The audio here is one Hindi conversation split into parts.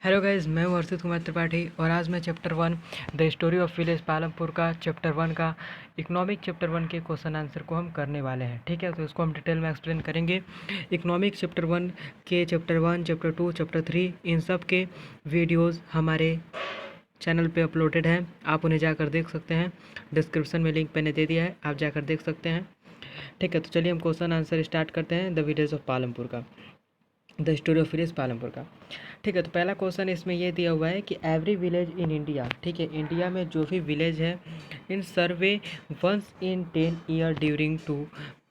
हेलो गाइज, मैं हूँ अर्षित कुमार त्रिपाठी और आज मैं chapter 1 the story of village Palampur का चैप्टर 1 का इकोनॉमिक चैप्टर 1 के क्वेश्चन आंसर को हम करने वाले हैं। ठीक है, तो इसको हम डिटेल में एक्सप्लेन करेंगे। इकोनॉमिक चैप्टर 1 के चैप्टर 1, चैप्टर 2, चैप्टर 3 इन सब के वीडियोज़ हमारे चैनल पे अपलोडेड हैं। आप उन्हें जाकर देख सकते हैं। डिस्क्रिप्शन में लिंक मैंने दे दिया है, आप जाकर देख सकते हैं। ठीक है, तो चलिए हम क्वेश्चन आंसर स्टार्ट करते हैं द विलेज ऑफ पालमपुर का, the story of village Palampur का। ठीक है, तो पहला क्वेश्चन इसमें ये दिया हुआ है कि एवरी विलेज इन इंडिया, ठीक है, इंडिया में जो भी विलेज है इन सर्वे once in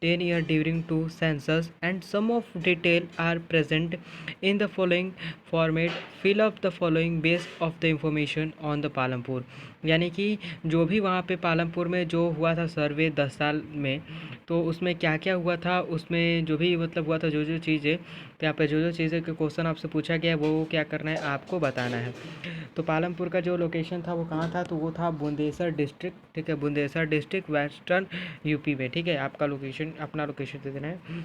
10 year during to census and some of detail are present in the following format. Fill up the following based of the information on the Palampur. यानी कि जो भी वहाँ पे पालमपुर में जो हुआ था सर्वे 10 साल में, तो उसमें क्या क्या हुआ था, उसमें जो भी मतलब हुआ था, जो जो चीज़ें, तो यहाँ पे जो जो चीज़ें के क्वेश्चन आपसे पूछा गया है वो क्या करना है, आपको बताना है। तो पालमपुर का जो लोकेशन था वो कहाँ था, तो वो था बुंदेसर डिस्ट्रिक्ट। ठीक है, बुंदेसर डिस्ट्रिक्ट वेस्टर्न यूपी में। ठीक है, आपका लोकेशन, अपना लोकेशन दे देना है।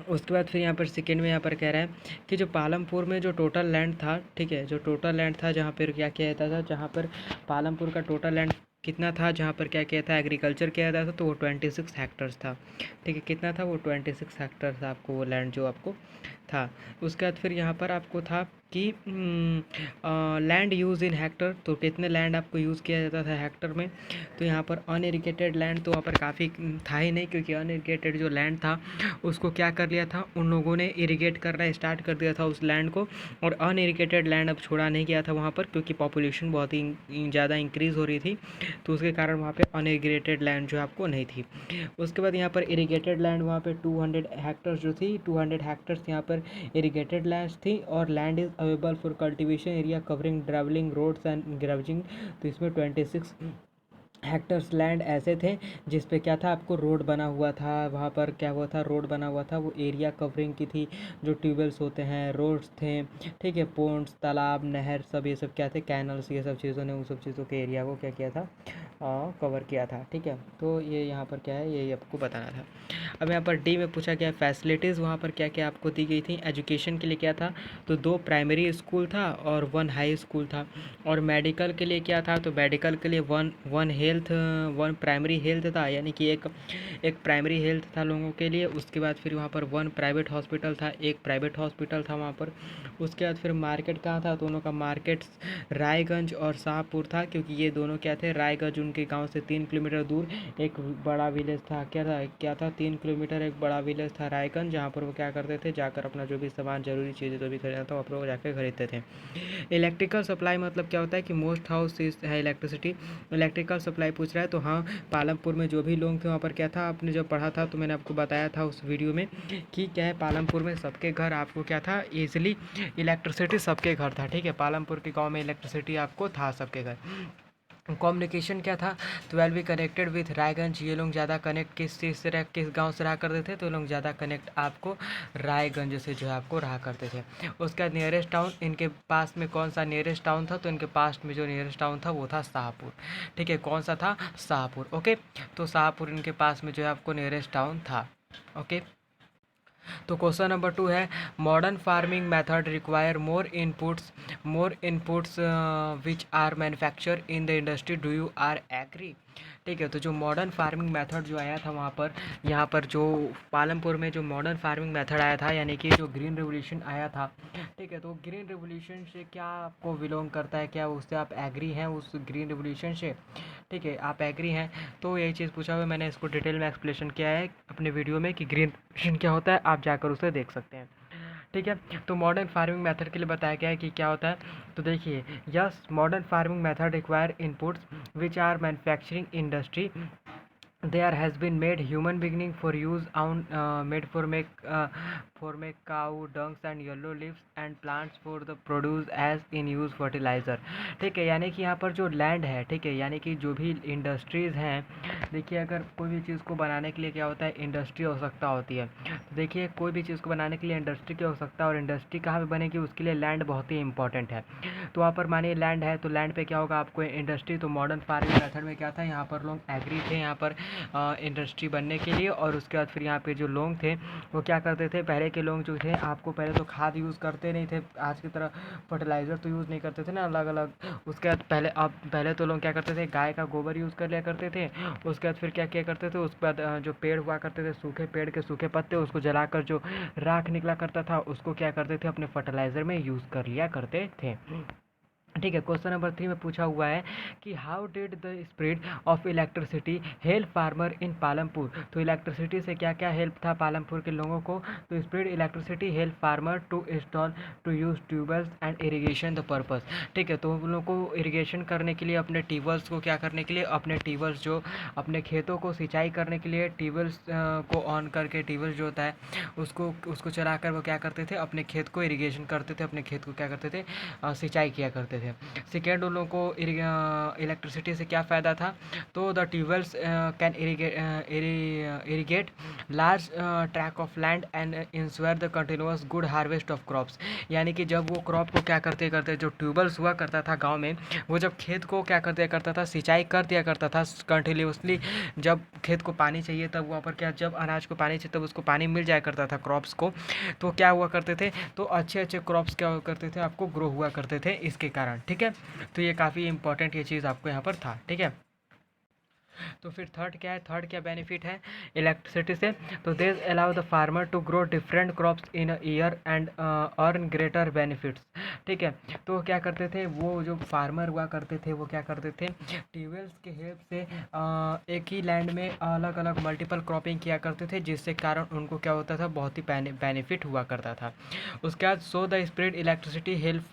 उसके बाद फिर यहाँ पर सेकेंड में यहाँ पर कह रहा है कि जो पालमपुर में जो टोटल लैंड था, ठीक है, जो टोटल लैंड था जहाँ पर क्या किया जाता था, जहाँ पर पालमपुर का टोटल लैंड कितना था, जहाँ पर क्या किया था, एग्रीकल्चर किया जाता था, तो वो 26 हेक्टर्स था। ठीक है, कितना था वो 26 हेक्टर था आपको वो लैंड जो आपको था। उसके बाद फिर यहाँ पर आपको था कि लैंड यूज़ इन हेक्टर, तो कितने लैंड आपको यूज़ किया जाता था हेक्टर में। तो यहाँ पर अनइरिगेटेड लैंड तो वहाँ पर काफ़ी था ही नहीं, क्योंकि अनइरिगेटेड जो लैंड था उसको क्या कर लिया था, उन लोगों ने इरिगेट करना स्टार्ट कर दिया था उस लैंड को, और अनइरिगेटेड लैंड अब छोड़ा नहीं गया था वहाँ पर, क्योंकि पॉपुलेशन बहुत ही ज़्यादा इंक्रीज़ हो रही थी, तो उसके कारण वहाँ पे अनइरिगेटेड लैंड जो आपको नहीं थी। उसके बाद यहाँ पर इरिगेटेड लैंड वहाँ पे 200 हेक्टर्स जो थी, 200 हेक्टर्स यहाँ पर इरिगेटेड लैंड्स थी, और land is available for cultivation area covering dwelling roads and grazing. तो इसमें 26 हेक्टर्स लैंड ऐसे थे जिस पे क्या था, आपको रोड बना हुआ था, वहाँ पर क्या हुआ था, रोड बना हुआ था, वो एरिया कवरिंग की थी, जो ट्यूबवेल्स होते हैं, रोड्स थे, ठीक है, पोन्ड्स, तालाब, नहर, सब ये सब क्या थे, कैनल्स, ये सब चीज़ों ने उन सब चीज़ों के एरिया को क्या किया था, कवर किया था। ठीक है, तो ये यहाँ पर क्या है, ये आपको बताना था। अब यहाँ पर डी में पूछा गया फैसिलिटीज़ वहाँ पर क्या क्या आपको दी गई थी। एजुकेशन के लिए क्या था, तो 2 प्राइमरी स्कूल था और 1 हाई स्कूल था। और मेडिकल के लिए क्या था, तो मेडिकल के लिए वन प्राइमरी हेल्थ था, यानी कि एक प्राइमरी हेल्थ था लोगों के लिए। उसके बाद फिर वहाँ पर 1 प्राइवेट हॉस्पिटल था, एक प्राइवेट हॉस्पिटल था वहाँ पर। उसके बाद फिर मार्केट कहाँ था, दोनों का मार्केट रायगंज और शाहपुर था, क्योंकि ये दोनों क्या थे, रायगंज उनके गांव से 3 किलोमीटर दूर एक बड़ा विलेज था, क्या था 3 किलोमीटर एक बड़ा विलेज था रायगंज, जहाँ पर वो क्या करते थे, जाकर अपना जो भी सामान जरूरी चीज़ें जो भी खरीदना था वो जाकर खरीदते थे। इलेक्ट्रिकल सप्लाई मतलब क्या होता है कि मोस्ट हाउस है इलेक्ट्रिसिटी, इलेक्ट्रिकल सप्लाई पूछ रहा है। तो हाँ, पालमपुर में जो भी लोग थे वहाँ पर क्या था, आपने जब पढ़ा था तो मैंने आपको बताया था उस वीडियो में कि क्या है, पालमपुर में सबके घर आपको क्या था, ईजिली इलेक्ट्रिसिटी सबके घर था। ठीक है, पालमपुर के गांव में इलेक्ट्रिसिटी आपको था सबके घर। कम्युनिकेशन क्या था, तो well be connected with Raiganj, ये लोग ज़्यादा कनेक्ट किस चीज़ से रह, किस गांव से रहा करते थे, तो ये लोग ज़्यादा कनेक्ट आपको रायगंज से जो है आपको रहा करते थे। उसका नियरेस्ट टाउन, इनके पास में कौन सा नियरेस्ट टाउन था, तो इनके पास में जो नियरेस्ट टाउन था वो था शाहपुर। ठीक है, कौन सा था, शाहपुर। ओके, तो शाहपुर इनके पास में जो है आपको नियरेस्ट टाउन था। ओके, तो क्वेश्चन नंबर 2 है, modern farming method require more inputs which are manufacture in the industry, do you are agree. ठीक है, तो जो मॉडर्न फार्मिंग मेथड जो आया था वहाँ पर, यहाँ पर जो पालमपुर में जो मॉडर्न फार्मिंग मेथड आया था, यानी कि जो ग्रीन रेवोल्यूशन आया था। ठीक है, तो ग्रीन रेवोल्यूशन से क्या आपको बिलोंग करता है, क्या उससे आप एग्री हैं उस ग्रीन रेवोल्यूशन से। ठीक है, आप एग्री हैं, तो यही चीज़ पूछा हुआ, मैंने इसको डिटेल में एक्सप्लेनेशन किया है अपने वीडियो में कि ग्रीन रेवोल्यूशन क्या होता है, आप जाकर उसे देख सकते हैं। ठीक है, तो मॉडर्न फार्मिंग मेथड के लिए बताया गया है कि क्या होता है। तो देखिए, yes, modern farming method require inputs which are manufacturing industry, there has been made human beginning for use on made for make cow dungs and yellow leaves and plants for the produce as in use fertilizer। ठीक है, यानी कि यहाँ पर जो लैंड है, ठीक है, यानी कि जो भी इंडस्ट्रीज़ हैं, देखिए अगर कोई भी चीज़ को बनाने के लिए क्या होता है, इंडस्ट्री आवश्यकता होती है। तो देखिए, कोई भी चीज़ को बनाने के लिए इंडस्ट्री की आवश्यकता, और इंडस्ट्री कहाँ पे बनेगी, उसके लिए लैंड बहुत ही इंपॉर्टेंट है। तो वहाँ पर मानिए लैंड है, तो लैंड पे क्या होगा आपको इंडस्ट्री। तो मॉडर्न फार्मिंग मेथड में क्या था, यहाँ पर लोग एग्री थे, यहाँ पर इंडस्ट्री बनने के लिए। और उसके बाद फिर यहाँ पे जो लोग थे वो क्या करते थे, पहले के लोग जो थे आपको पहले तो खाद यूज़ करते नहीं थे, आज की तरह फर्टिलाइज़र तो यूज़ नहीं करते थे ना अलग अलग। उसके बाद पहले तो लोग क्या करते थे, गाय का गोबर यूज़ कर लिया करते थे। उसके बाद फिर क्या किया करते थे, उसके बाद जो पेड़ हुआ करते थे, सूखे पेड़ के सूखे पत्ते, उसको जलाकर जो राख निकला करता था उसको क्या करते थे, अपने फर्टिलाइज़र में यूज़ कर लिया करते थे। ठीक है। क्वेश्चन नंबर 3 में पूछा हुआ है कि how did the spread of electricity help farmer in Palampur. तो इलेक्ट्रिसिटी से क्या क्या हेल्प था पालमपुर के लोगों को। तो spread electricity help farmer to install to use tubewells and irrigation the purpose. ठीक है। तो उन लोगों को इरिगेशन करने के लिए, अपने ट्यूबवेल्स को क्या करने के लिए, अपने ट्यूबवेल्स जो अपने खेतों को सिंचाई करने के लिए ट्यूबवेल्स को ऑन करके, ट्यूबवेल्स जो होता है उसको उसको चलाकर वो क्या करते थे, अपने खेत को इरिगेशन करते थे, अपने खेत को क्या करते थे, सिंचाई किया करते थे। सेकेंड, उन लोगों को इलेक्ट्रिसिटी से क्या फ़ायदा था। तो the tube wells can irrigate large track of land and ensure the continuous good harvest of crops. यानी कि जब वो क्रॉप को क्या करते करते जो ट्यूबवेल्स हुआ करता था गांव में, वो जब खेत को क्या कर दिया करता था, सिंचाई कर दिया करता था कंटिन्यूसली। जब खेत को पानी चाहिए तब वहाँ पर क्या, जब अनाज को पानी चाहिए तब उसको पानी मिल जाया करता था क्रॉप्स को, तो क्या हुआ करते थे, तो अच्छे अच्छे क्रॉप्स क्या हुआ करते थे, आपको ग्रो हुआ करते थे इसके कारण। ठीक है। तो ये काफ़ी इंपॉर्टेंट ये चीज़ आपको यहाँ पर था। ठीक है। तो फिर थर्ड क्या है, थर्ड क्या बेनिफिट है इलेक्ट्रिसिटी से। तो this allow the farmer to grow different crops in a year and earn greater benefits. ठीक है। तो क्या करते थे, वो जो फार्मर हुआ करते थे वो क्या करते थे, ट्यूबवेल्स के हेल्प से एक ही लैंड में अलग अलग मल्टीपल क्रॉपिंग किया करते थे, जिससे कारण उनको क्या होता था, बहुत ही बेनिफिट हुआ करता था। उसके बाद so the spread electricity help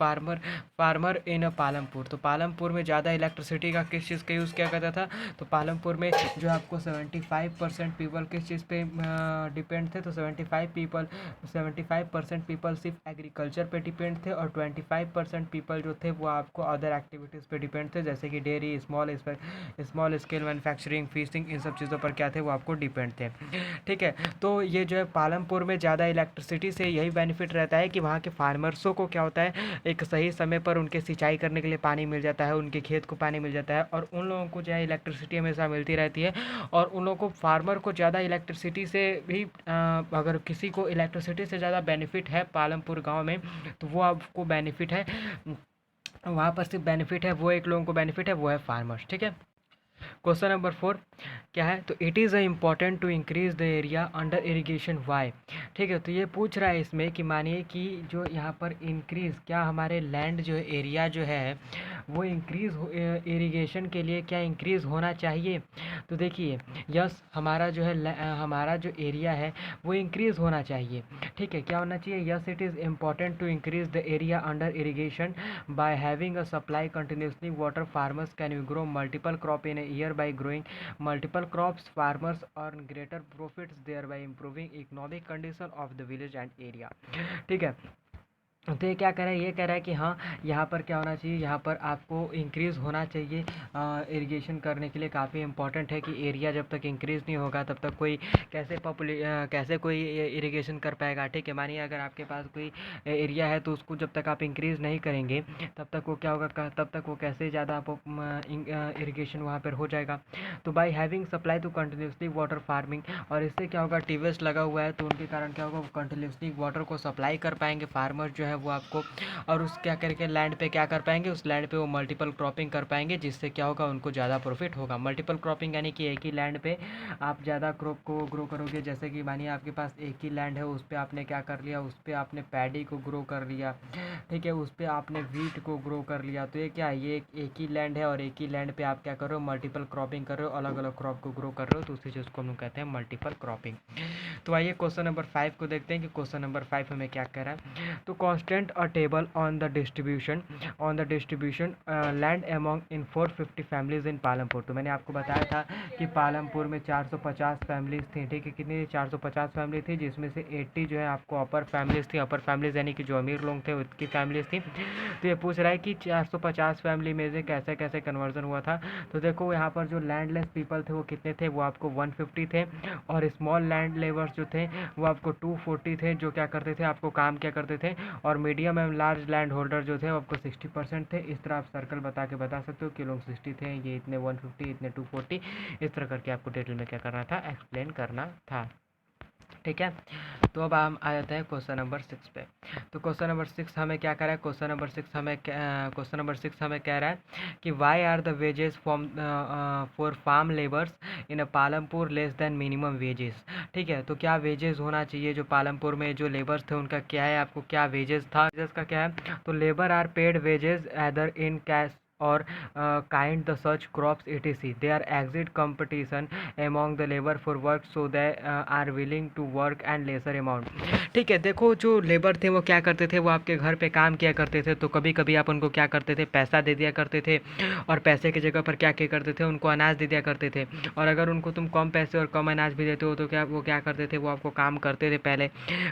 farmer in Palampur. तो पालमपुर में ज़्यादा इलेक्ट्रिसिटी का किस चीज़ का यूज़ किया करता था। तो पालमपुर में जो आपको 75% पीपल किस चीज़ पे डिपेंड थे। तो 75% पीपल सिर्फ एग्रीकल्चर पे डिपेंड थे, और 25% पीपल जो थे वो आपको अदर एक्टिविटीज़ पे डिपेंड थे, जैसे कि dairy, small scale manufacturing, fishing, इन सब चीज़ों पर क्या थे, वो आपको डिपेंड थे। ठीक है। तो ये जो है पालमपुर में ज़्यादा इलेक्ट्रिसिटी से यही बेनिफिट रहता है कि वहाँ के फार्मर्सों को क्या होता है, एक सही समय पर उनके सिंचाई करने के लिए पानी मिल जाता है, उनके खेत को पानी मिल जाता है, और उन लोगों को जो है इलेक्ट्रिसिटी हमेशा मिलती रहती है। और उन लोगों को, फार्मर को ज़्यादा इलेक्ट्रिसिटी से भी अगर किसी को इलेक्ट्रिसिटी से ज़्यादा बेनिफिट है पालमपुर गाँव में, तो वो आपको बेनिफिट है, वहाँ पर सिर्फ बेनिफिट है, वो एक लोगों को बेनिफिट है, वो है फार्मर्स। ठीक है। क्वेश्चन नंबर 4 क्या है, तो it is important to increase the area under irrigation why. ठीक है। तो ये पूछ रहा है इसमें कि मानिए कि जो यहाँ पर इंक्रीज़, क्या हमारे लैंड जो है, एरिया जो है वो इंक्रीज़ इरिगेशन के लिए क्या इंक्रीज़ होना चाहिए। तो देखिए, यस, हमारा जो है हमारा जो एरिया है वो इंक्रीज़ होना चाहिए। ठीक है। क्या होना चाहिए, yes, it is important to increase the area under irrigation by having a supply continuously water. Farmers can grow multiple crop in a year by growing multiple crops. Farmers earn greater profits thereby improving economic condition of the village and area. ठीक है। तो ये क्या कह रहा है, ये कह रहा है कि हाँ, यहाँ पर क्या होना चाहिए, यहाँ पर आपको इंक्रीज़ होना चाहिए इरिगेशन करने के लिए। काफ़ी इंपॉर्टेंट है कि एरिया जब तक इंक्रीज़ नहीं होगा तब तक कोई कैसे कोई इरिगेशन कर पाएगा। ठीक है। मानिए अगर आपके पास कोई एरिया है तो उसको जब तक आप इंक्रीज़ नहीं करेंगे तब तक वो क्या होगा, तब तक वो कैसे ज़्यादा आप इरिगेशन वहाँ पर हो जाएगा। तो by having supply to continuously water farming, और इससे क्या होगा, ट्यूबवेल्स लगा हुआ है तो उनके कारण क्या होगा, वो कंटिन्यूसली वाटर को सप्लाई कर पाएंगे फार्मर जो है वो आपको, और उस क्या करके लैंड पे क्या कर पाएंगे, उस लैंड पे वो मल्टीपल क्रॉपिंग कर पाएंगे, जिससे क्या होगा, उनको ज़्यादा प्रॉफिट होगा। मल्टीपल क्रॉपिंग यानी कि एक ही लैंड पे आप ज़्यादा क्रॉप को ग्रो करोगे। जैसे कि मानिए आपके पास एक ही लैंड है, उस पर आपने क्या कर लिया, उस पर आपने पैडी को ग्रो कर लिया। ठीक है। उस पर आपने वीट को ग्रो कर लिया। तो ये क्या है, ये एक ही लैंड है, और एक ही लैंड पे आप क्या कर रहे हो, मल्टीपल क्रॉपिंग कर रहे हो, अलग अलग क्रॉप को ग्रो कर रहे हो, तो उसी चीज़ को हम लोग कहते हैं मल्टीपल क्रॉपिंग। तो आइए क्वेश्चन नंबर 5 को देखते हैं कि क्वेश्चन नंबर 5 हमें क्या कह रहा है। तो constant a table on the distribution land among in 450 families in Palampur. तो मैंने आपको बताया था कि पालमपुर में 450 फैमिलीज थी। ठीक है। कितनी, 450 फैमिली थी, जिसमें से 80 जो है आपको अपर फैमिलीज थी। अपर फैमिलीज यानी कि जो अमीर लोग थे उसकी फैमिलीज थी। तो ये पूछ रहा है कि 450 फैमिली में से कैसे कैसे कन्वर्जन हुआ था। तो देखो यहाँ पर जो लैंडलेस पीपल थे वो कितने थे, वो आपको 150 थे, और स्मॉल लैंड लेबर्स जो थे वो आपको 240 थे, जो क्या करते थे, आपको काम क्या करते थे, और मीडियम एवं लार्ज लैंड होल्डर जो थे वो आपको 60% थे। इस तरह आप सर्कल बता के बता सकते हो कि लोग 60 थे, ये इतने 150, इतने 240, इस तरह करके आपको डिटेल में क्या करना था, एक्सप्लेन करना था। ठीक है, तो अब हम आ जाते हैं क्वेश्चन नंबर 6 पे। तो क्वेश्चन नंबर 6 हमें क्या कह रहा है, क्वेश्चन नंबर 6 हमें कह रहा है कि why are the wages for farm labours in Palampur less than minimum wages. ठीक है, तो क्या वेजेस होना चाहिए जो पालमपुर में जो लेबर्स थे उनका क्या है, आपको क्या वेजेस था, वेजेस का क्या है, तो labour are paid wages either in cash or kind the such crops etc. They are exit competition among the labor for work so they are willing to work and lesser amount। ठीक है, देखो जो लेबर थे वो क्या करते थे, वो आपके घर पे काम किया करते थे, तो कभी कभी आप उनको क्या करते थे, पैसा दे दिया करते थे, और पैसे की जगह पर क्या किया करते थे, उनको अनाज दे दिया करते थे। और अगर उनको तुम कम पैसे और कम अनाज भी देते हो तो क्या करते थे, वो आपको काम करते थे पहले,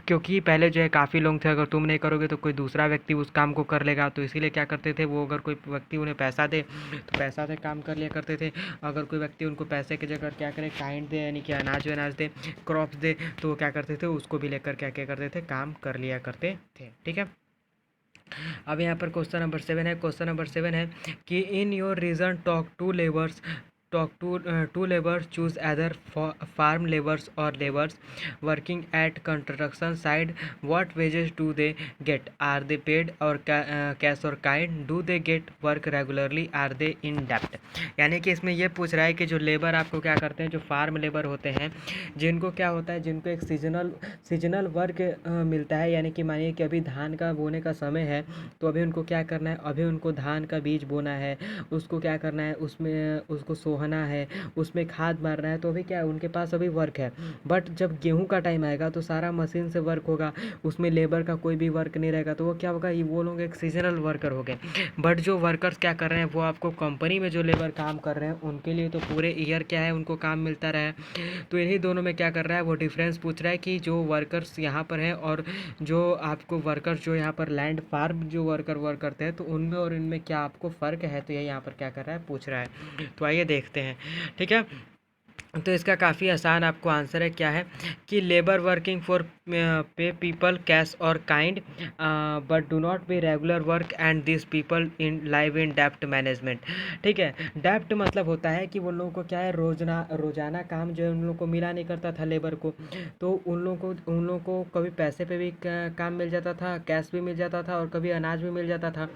क्योंकि पहले जो है काफ़ी लोग थे, अगर तुम नहीं करोगे तो कोई दूसरा व्यक्ति उस काम को कर लेगा, तो इसीलिए क्या करते थे वो, अगर कोई व्यक्ति उन्हें पैसा दे तो पैसा से काम कर लिया करते थे। अगर कोई व्यक्ति उनको पैसे की जगह क्या करे, काइंड दे यानी कि अनाज दे, क्रॉप्स दे, तो वो क्या करते थे, उसको भी लेकर क्या क्या करते थे, काम कर लिया करते थे। ठीक है, अब यहाँ पर क्वेश्चन नंबर 7 है। क्वेश्चन नंबर 7 है कि in your region talk to laborers choose either farm laborers or laborers working at construction site. What wages do they get? Are they paid or cash or kind? Do they get work regularly? Are they in debt? यानी कि इसमें ये पूछ रहा है कि जो लेबर आपको क्या करते हैं, जो फार्म लेबर होते हैं, जिनको क्या होता है, जिनको एक सीजनल वर्क मिलता है, यानी कि मानिए कि अभी धान का बोने का समय है, तो अभी उनको क्या करना है, अभी उनको धान का बीज बोना है, उसको क्या करना है, उसमें उसको सोहना है, उसमें खाद मारना है, तो अभी क्या है, उनके पास अभी वर्क है। बट जब गेहूं का टाइम आएगा तो सारा मशीन से वर्क होगा, उसमें लेबर का कोई भी वर्क नहीं रहेगा, तो वो क्या होगा, ये वो लोग एक सीजनल वर्कर हो गए। बट जो वर्कर्स क्या कर रहे हैं, वो आपको कंपनी में जो लेबर काम कर रहे हैं उनके लिए तो पूरे ईयर क्या है, उनको काम मिलता रहा है। तो इन्हीं दोनों में क्या कर रहा है, वो डिफरेंस पूछ रहा है कि जो वर्कर्स यहाँ पर हैं और जो आपको वर्कर्स जो यहाँ पर लैंड फार्म जो वर्कर वर्क करते हैं, तो उनमें और इनमें क्या आपको फ़र्क है, तो ये यहाँ पर क्या कर रहा है, पूछ रहा है। तो आइए देखते हैं। ठीक है, तो इसका काफ़ी आसान आपको आंसर है, क्या है कि labour working for pay people cash और kind but do not be regular work and this people in live in डेप्ट मैनेजमेंट। ठीक है, डेप्ट मतलब होता है कि वो लोगों को क्या है, रोजाना काम जो है उन लोगों को मिला नहीं करता था लेबर को, तो उन लोगों को कभी पैसे पे भी काम मिल जाता था, कैश भी मिल जाता था, और कभी अनाज भी मिल जाता था,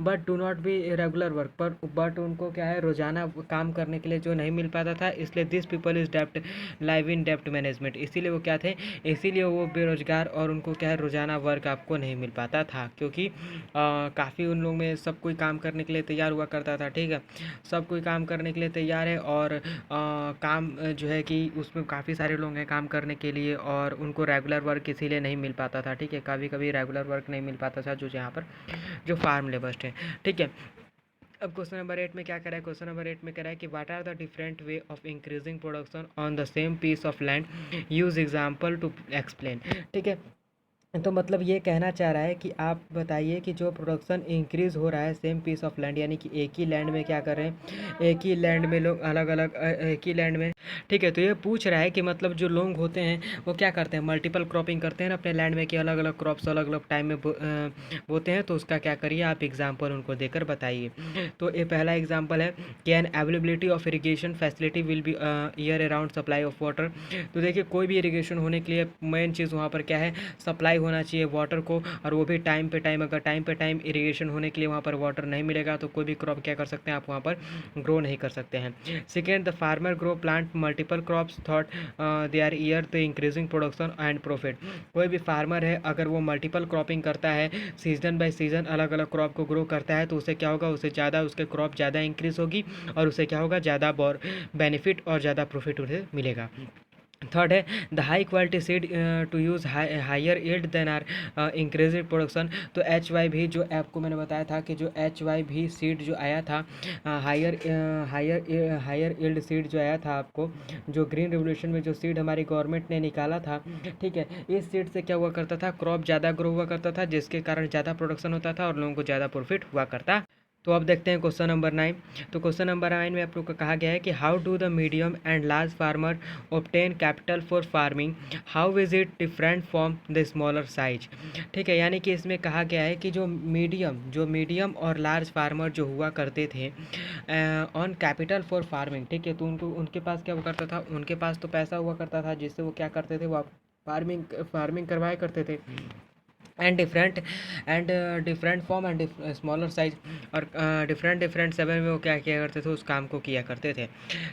but do not be regular work पर, बट उनको क्या है, रोजाना काम करने के लिए जो नहीं मिल पाता था, इसलिए this people is dept live in डेप्ट मैनेजमेंट। इसीलिए वो क्या थे, इसीलिए वो बेरोजगार, और उनको क्या है, रोजाना वर्क आपको नहीं मिल पाता था, क्योंकि काफ़ी उन लोगों में सब कोई काम करने के लिए तैयार हुआ करता था। ठीक है, सब कोई काम करने के लिए तैयार है, और काम जो है कि उसमें काफ़ी सारे लोग हैं काम करने के लिए, और उनको रेगुलर वर्क इसीलिए नहीं मिल पाता था। ठीक है, कभी कभी रेगुलर वर्क नहीं मिल पाता था जो यहाँ पर जो फार्म लेबर्स थे। ठीक है, अब क्वेश्चन नंबर 8 में क्या करा है, क्वेश्चन नंबर 8 में करा है कि what are the different way of increasing production on the same piece of land, use example to explain. ठीक है, तो मतलब ये कहना चाह रहा है कि आप बताइए कि जो प्रोडक्शन इंक्रीज़ हो रहा है सेम पीस ऑफ लैंड, यानी कि एक ही लैंड में क्या कर रहे हैं, एक ही लैंड में लोग अलग अलग एक ही लैंड में। ठीक है, तो ये पूछ रहा है कि मतलब जो लोग होते हैं वो क्या करते हैं, मल्टीपल क्रॉपिंग करते हैं ना अपने लैंड में, कि अलग अलग क्रॉप्स अलग अलग टाइम में बोते हैं, तो उसका क्या करिए आप एग्जाम्पल उनको देकर बताइए। तो ये पहला एग्जाम्पल है कि an availability of irrigation facility will be year around supply of water. तो देखिए, कोई भी इरीगेशन होने के लिए मेन चीज़ वहाँ पर क्या है, सप्लाई होना चाहिए वाटर को, और वो भी टाइम पे टाइम। अगर टाइम पे टाइम इरिगेशन होने के लिए वहाँ पर वाटर नहीं मिलेगा तो कोई भी क्रॉप क्या कर सकते हैं, आप वहाँ पर ग्रो नहीं कर सकते हैं। Second, the farmer grow plant multiple crops thought they are year the increasing production and profit. कोई भी फार्मर है अगर वो मल्टीपल क्रॉपिंग करता है, सीजन बाय सीजन अलग अलग क्रॉप को ग्रो करता है, तो उसे क्या होगा, उसे ज़्यादा उसके क्रॉप ज़्यादा इंक्रीज होगी, और उसे क्या होगा, ज़्यादा बेनिफिट और ज़्यादा प्रॉफिट उसे मिलेगा। थर्ड है the high quality seed to use higher yield than are increase production. तो HYV जो आपको मैंने बताया था कि जो HYV सीड जो आया था, हायर यील्ड सीड जो आया था आपको, जो ग्रीन रिवोल्यूशन में जो सीड हमारी गवर्नमेंट ने निकाला था, ठीक है, इस सीड से क्या हुआ करता था, क्रॉप ज़्यादा ग्रो हुआ करता था, जिसके कारण ज़्यादा प्रोडक्शन होता था और लोगों को ज़्यादा प्रॉफिट हुआ करता तो अब देखते हैं क्वेश्चन नंबर 9। तो क्वेश्चन नंबर 9 में आप लोग को कहा गया है कि how do the medium and large farmer obtain capital for farming, how is it different from the smaller size. ठीक है, यानी कि इसमें कहा गया है कि जो मीडियम और लार्ज फार्मर जो हुआ करते थे ऑन कैपिटल फॉर फार्मिंग, ठीक है, तो उनको उनके पास क्या हुआ करता था, उनके पास तो पैसा हुआ करता था जिससे वो क्या करते थे, वो फार्मिंग फार्मिंग करवाया करते थे and different form and smaller size, और डिफरेंट समय में वो क्या किया करते थे, उस काम को किया करते थे।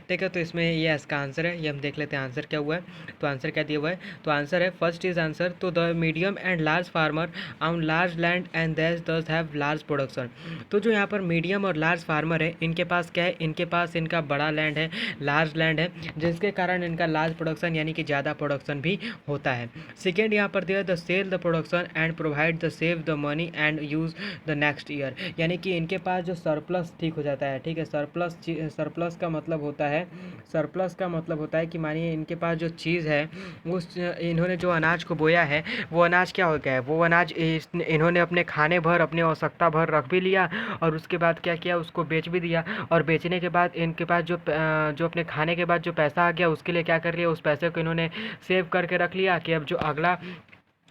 ठीक है, तो इसमें ये इसका आंसर है, ये हम देख लेते हैं आंसर क्या हुआ है। तो आंसर क्या दिया हुआ है, तो आंसर है फर्स्ट इज आंसर, तो the medium and large farmer on large land and दस हैव लार्ज प्रोडक्शन। तो जो यहाँ पर मीडियम और लार्ज फार्मर है, इनके पास क्या है, इनके पास इनका बड़ा लैंड है, लार्ज लैंड है, जिसके कारण इनका लार्ज प्रोडक्शन यानी कि ज़्यादा प्रोडक्शन भी होता है। सेकेंड यहाँ पर दिया the sell the production and provide the save the money and use the next year, यानी कि इनके पास जो सरप्लस ठीक हो जाता है। ठीक है, सरप्लस का मतलब होता है, सरप्लस का मतलब होता है कि मानिए इनके पास जो चीज़ है, उस इन्होंने जो अनाज को बोया है, वो अनाज क्या हो गया है, वो अनाज इन्होंने अपने खाने भर, अपनी आवश्यकता भर रख भी लिया, और उसके बाद क्या किया, उसको बेच भी दिया, और बेचने के बाद इनके पास जो अपने खाने के बाद जो पैसा आ गया, उसके लिए क्या कर लिया, उस पैसे को इन्होंने सेव करके रख लिया कि अब जो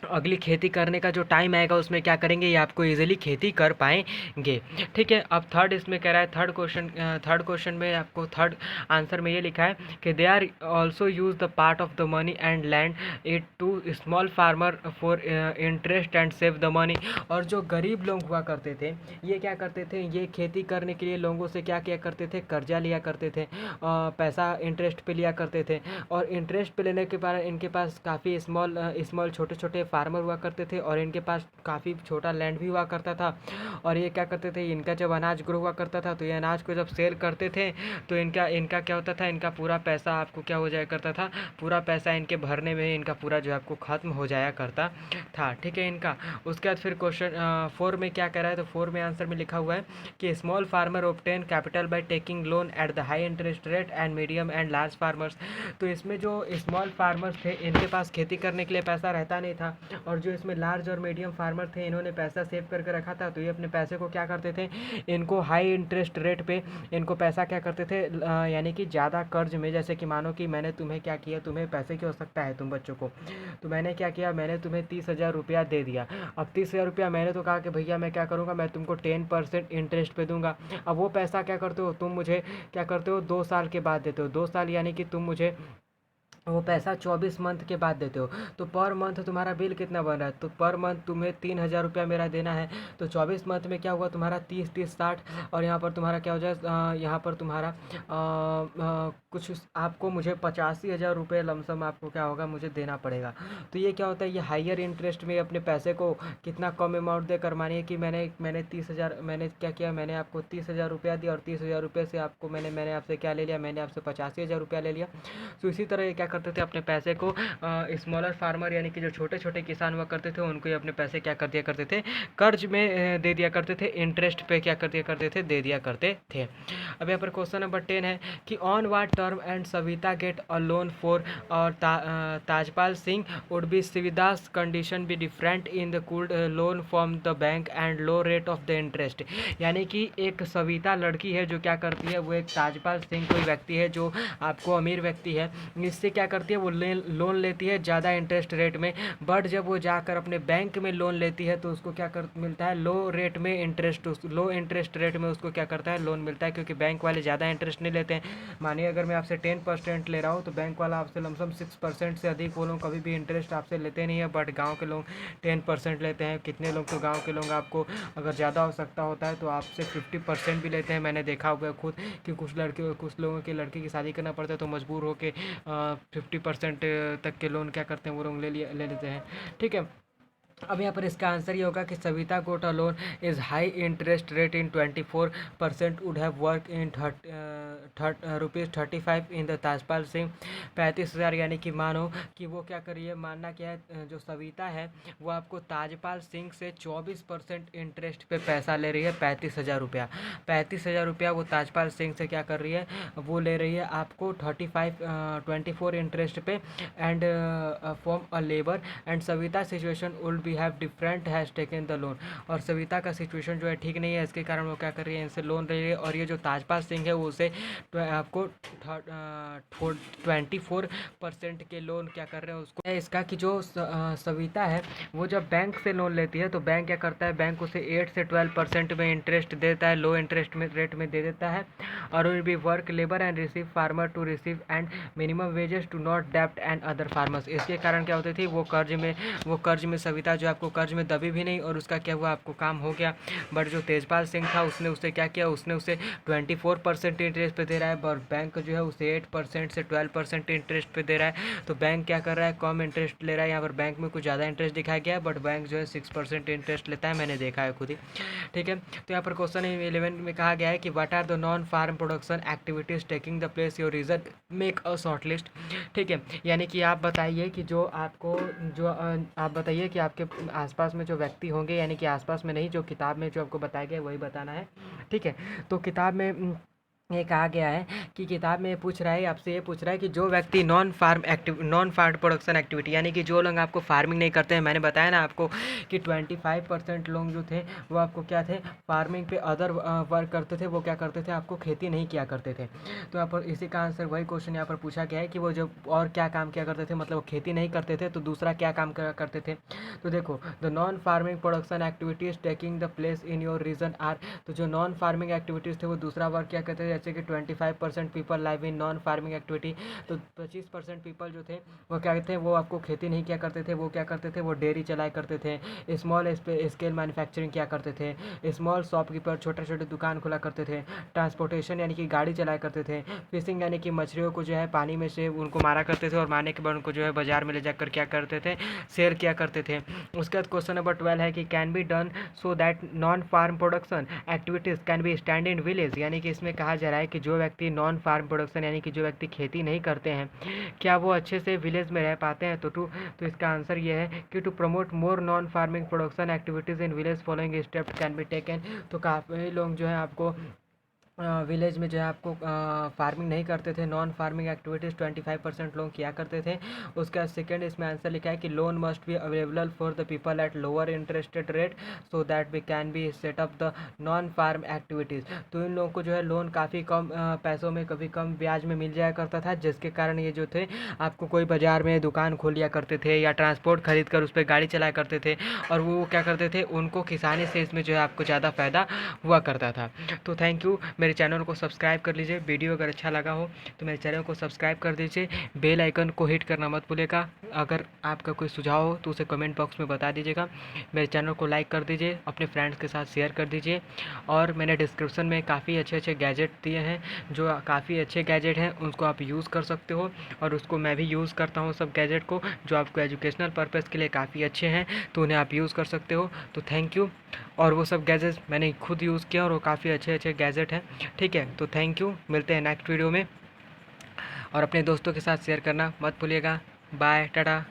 अगली खेती करने का जो टाइम आएगा उसमें क्या करेंगे, ये आपको इजीली खेती कर पाएंगे। ठीक है, अब थर्ड इसमें कह रहा है, थर्ड क्वेश्चन में आपको थर्ड आंसर में ये लिखा है कि they are also use the part of the money and land it to small farmer for interest and save the money. और जो गरीब लोग हुआ करते थे, ये क्या करते थे, ये खेती करने के लिए लोगों से क्या किया करते थे, कर्जा लिया करते थे, पैसा इंटरेस्ट पे लिया करते थे, और इंटरेस्ट पे लेने के बाद इनके पास काफ़ी स्मॉल छोटे छोटे फार्मर हुआ करते थे, और इनके पास काफ़ी छोटा लैंड भी हुआ करता था। और ये क्या करते थे, इनका जब अनाज ग्रो हुआ करता था, तो ये अनाज को जब सेल करते थे, तो इनका इनका क्या होता था, इनका पूरा पैसा आपको क्या हो जाया करता था, पूरा पैसा इनके भरने में इनका पूरा जो है आपको ख़त्म हो जाया करता था। ठीक है, इनका उसके बाद फिर क्वेश्चन 4 में क्या कह रहा है, तो 4 में आंसर में लिखा हुआ है कि small farmer obtain capital by taking loan at the high interest rate and medium and large farmers. तो इसमें जो स्मॉल फार्मर्स थे, इनके पास खेती करने के लिए पैसा रहता नहीं था, और जो इसमें लार्ज और मीडियम फार्मर थे, इन्होंने पैसा सेव करके रखा था, तो ये अपने पैसे को क्या करते थे, इनको हाई इंटरेस्ट रेट पे इनको पैसा क्या करते थे, यानी कि ज़्यादा कर्ज में, जैसे कि मानो कि मैंने तुम्हें क्या किया, तुम्हें पैसे की आवश्यकता है तुम बच्चों को, तो मैंने क्या किया, मैंने तुम्हें 30,000 रुपया दे दिया। अब 30,000 रुपया मैंने तो कहा कि भैया मैं क्या करूँगा, मैं तुमको 10% इंटरेस्ट पे दूंगा। अब वो पैसा क्या करते हो तुम, मुझे क्या करते हो, 2 साल के बाद देते हो, 2 साल यानी कि तुम मुझे वो पैसा 24 मंथ के बाद देते हो। तो पर मंथ तुम्हारा बिल कितना बन रहा है, तो पर मंथ तुम्हें 3,000 रुपया मेरा देना है, तो 24 मंथ में क्या हुआ तुम्हारा 30-30-60, और यहाँ पर तुम्हारा क्या हो जाए, यहाँ पर तुम्हारा कुछ आपको मुझे 85,000 रुपये लमसम आपको क्या होगा, मुझे देना पड़ेगा। तो ये क्या होता है, ये हाइयर इंटरेस्ट में अपने पैसे को कितना कम अमाउंट देकर, मानिए कि मैंने 30,000, मैंने क्या किया, मैंने आपको 30,000 रुपया दिया, और 30,000 रुपये से आपको मैंने आपसे क्या ले लिया, मैंने आपसे 85,000 रुपया ले लिया। तो इसी तरह ये क्या करते थे, अपने पैसे को स्मॉलर फार्मर यानी कि जो छोटे छोटे किसान हुआ करते थे, उनको ये अपने पैसे क्या कर दिया करते थे, कर्ज में दे दिया करते थे, इंटरेस्ट पे क्या कर दिया करते थे, दे दिया करते थे। अब यहाँ पर क्वेश्चन नंबर 10 है कि on what term and Savita get a loan for, और Tajpal Singh would be Savita's condition be different in the could loan from the bank and low rate of the interest. यानी कि एक सविता लड़की है जो क्या करती है, वो एक ताजपाल सिंह कोई व्यक्ति है जो आपको अमीर व्यक्ति है, इससे क्या करती है, वो लोन लेती है ज़्यादा इंटरेस्ट रेट में, बट जब वो जाकर अपने बैंक में लोन लेती है तो उसको क्या कर मिलता है, लो इंटरेस्ट रेट में उसको क्या करता है, लोन मिलता है, क्योंकि बैंक वाले ज़्यादा इंटरेस्ट नहीं लेते हैं। मानिए अगर मैं आपसे 10% ले रहा हूँ, तो बैंक वाला आपसे लमसम 6% से अधिक वो लोग कभी भी इंटरेस्ट आपसे लेते नहीं है, बट गाँव के लोग 10% लेते हैं। कितने लोग तो गाँव के लोग आपको अगर ज़्यादा आवश्यकता होता है तो आपसे 50% भी लेते हैं। मैंने देखा हुआ है खुद कि कुछ लोगों की लड़की की शादी करना पड़ता है तो मजबूर होकर 50% तक के लोन क्या करते हैं, वो लोग ले लेते हैं। ठीक है, अब यहाँ पर इसका आंसर ये होगा कि Savita got a loan is high interest rate in 24% would have work in ₹35 in the Tajpal Singh 35,000, यानी कि मानो कि वो क्या करिए, मानना क्या है, जो सविता है वो आपको ताजपाल सिंह से 24% इंटरेस्ट पे पैसा ले रही है, 35,000 रुपया वो ताजपाल सिंह से क्या कर रही है, वो ले रही है आपको 24 interest pay, and form a labour and Savita situation would be we have different has taken the loan. और सविता का सिचुएशन जो है ठीक नहीं है, इसके कारण वो क्या कर रही है, इनसे लोन ले रही है। और ये जो ताजपाल सिंह है वो उसे आपको 24% के लोन क्या कर रहे हैं उसको है इसका कि जो सविता है वो जब बैंक से लोन लेती है तो बैंक क्या करता है, बैंक उसे 8 से 12% में इंटरेस्ट देता है, लो इंटरेस्ट में रेट में दे देता है। और will be work labour and receive farmer to receive and minimum wages to not डेप्ट एंड अदर फार्मर्स। इसके कारण क्या होती थी, वो कर्ज में सविता जो आपको कर्ज में दबी भी नहीं और उसका क्या हुआ, आपको काम हो गया। बट जो तेजपाल सिंह था उसने उसे क्या किया, उसने उसे 24% इंटरेस्ट पे दे रहा है और बैंक जो है उसे 8% से 12% इंटरेस्ट पे दे रहा है। तो बैंक क्या कर रहा है, कम इंटरेस्ट ले रहा है। यहाँ पर बैंक में कुछ ज़्यादा इंटरेस्ट दिखाया गया है बट बैंक जो है 6% इंटरेस्ट लेता है, मैंने देखा है खुद ही। ठीक है, तो यहाँ पर क्वेश्चन 11 में कहा गया है कि what are the non farm production activities taking the place your region make a short list. ठीक है, यानी कि आप बताइए कि जो आपको जो आप बताइए कि आपके आसपास में जो व्यक्ति होंगे, यानी कि आसपास में नहीं, जो किताब में जो आपको बताया गया है वही बताना है। ठीक है, तो किताब में ये कहा गया है कि किताब में पूछ रहा है, आपसे ये पूछ रहा है कि जो व्यक्ति नॉन फार्म प्रोडक्शन एक्टिविटी, यानी कि जो लोग आपको फार्मिंग नहीं करते हैं, मैंने बताया ना आपको कि 25% लोग जो थे वो आपको क्या थे, फार्मिंग पे अदर वर्क करते थे, वो क्या करते थे, आपको खेती नहीं किया करते थे। तो यहाँ पर इसी का आंसर वही क्वेश्चन यहाँ पर पूछा गया है कि वो जो और क्या काम किया करते थे, मतलब वो खेती नहीं करते थे तो दूसरा क्या काम करते थे। तो देखो, the non farming production activities taking the place in your region are, तो जो नॉन फार्मिंग एक्टिविटीज़ थे वो दूसरा वर्क क्या करते थे, जैसे कि 25% people live in non farming activity, तो 25% पीपल जो थे वो क्या थे, वो आपको खेती नहीं किया करते थे, वो क्या करते थे, वो डेयरी चलाया करते थे, स्मॉल स्केल मैन्युफैक्चरिंग किया करते थे, स्मॉल शॉपकीपर छोटे छोटे दुकान खुला करते थे, ट्रांसपोर्टेशन यानी कि गाड़ी चलाया करते थे, फिशिंग यानी कि मछलियों को जो है पानी में से उनको मारा करते थे और मारने के बाद उनको जो है बाजार में ले जाकर क्या करते थे, सेल किया करते थे। उसके बाद क्वेश्चन नंबर 12 है कि can be done so that non farm production activities can be stand in village, यानी कि इसमें कहा जा रहा है कि जो व्यक्ति नॉन फार्म प्रोडक्शन यानी कि जो व्यक्ति खेती नहीं करते हैं, क्या वो अच्छे से विलेज में रह पाते हैं। तो इसका आंसर ये है कि to promote more non farming production activities in village following steps can be taken. तो काफ़ी लोग जो है आपको विलेज में जो है आपको फार्मिंग नहीं करते थे, नॉन फार्मिंग एक्टिविटीज़ 25% लोग किया करते थे। उसके बाद सेकेंड इसमें आंसर लिखा है कि loan must be available for the people at lower interested rate so that we can be set up the non farm activities. तो इन लोगों को जो है लोन काफ़ी कम पैसों में, कभी कम ब्याज में मिल जाया करता था, जिसके कारण ये जो थे आपको कोई बाज़ार में दुकान खोल लिया करते थे या ट्रांसपोर्ट खरीद कर उस पर गाड़ी चलाया करते थे और वो क्या करते थे, उनको किसानी से इसमें जो है आपको ज़्यादा फ़ायदा हुआ करता था। तो थैंक यू, मेरे चैनल को सब्सक्राइब कर लीजिए। वीडियो अगर अच्छा लगा हो तो मेरे चैनल को सब्सक्राइब कर दीजिए, बेल आइकन को हिट करना मत भूलिएगा। अगर आपका कोई सुझाव हो तो उसे कमेंट बॉक्स में बता दीजिएगा। मेरे चैनल को लाइक कर दीजिए, अपने फ्रेंड्स के साथ शेयर कर दीजिए। और मैंने डिस्क्रिप्शन में काफ़ी अच्छे अच्छे गैजेट दिए हैं, जो काफ़ी अच्छे गैजेट हैं, उनको आप यूज़ कर सकते हो और उसको मैं भी यूज़ करता हूँ सब गैजेट को, जो आपको एजुकेशनल पर्पज़ के लिए काफ़ी अच्छे हैं, तो उन्हें आप यूज़ कर सकते हो। तो थैंक यू। और वो सब गैजेट्स मैंने खुद यूज़ किया और वो काफ़ी अच्छे अच्छे गैजेट हैं। ठीक है, तो थैंक यू, मिलते हैं नेक्स्ट वीडियो में। और अपने दोस्तों के साथ शेयर करना मत भूलिएगा। बाय, टाटा।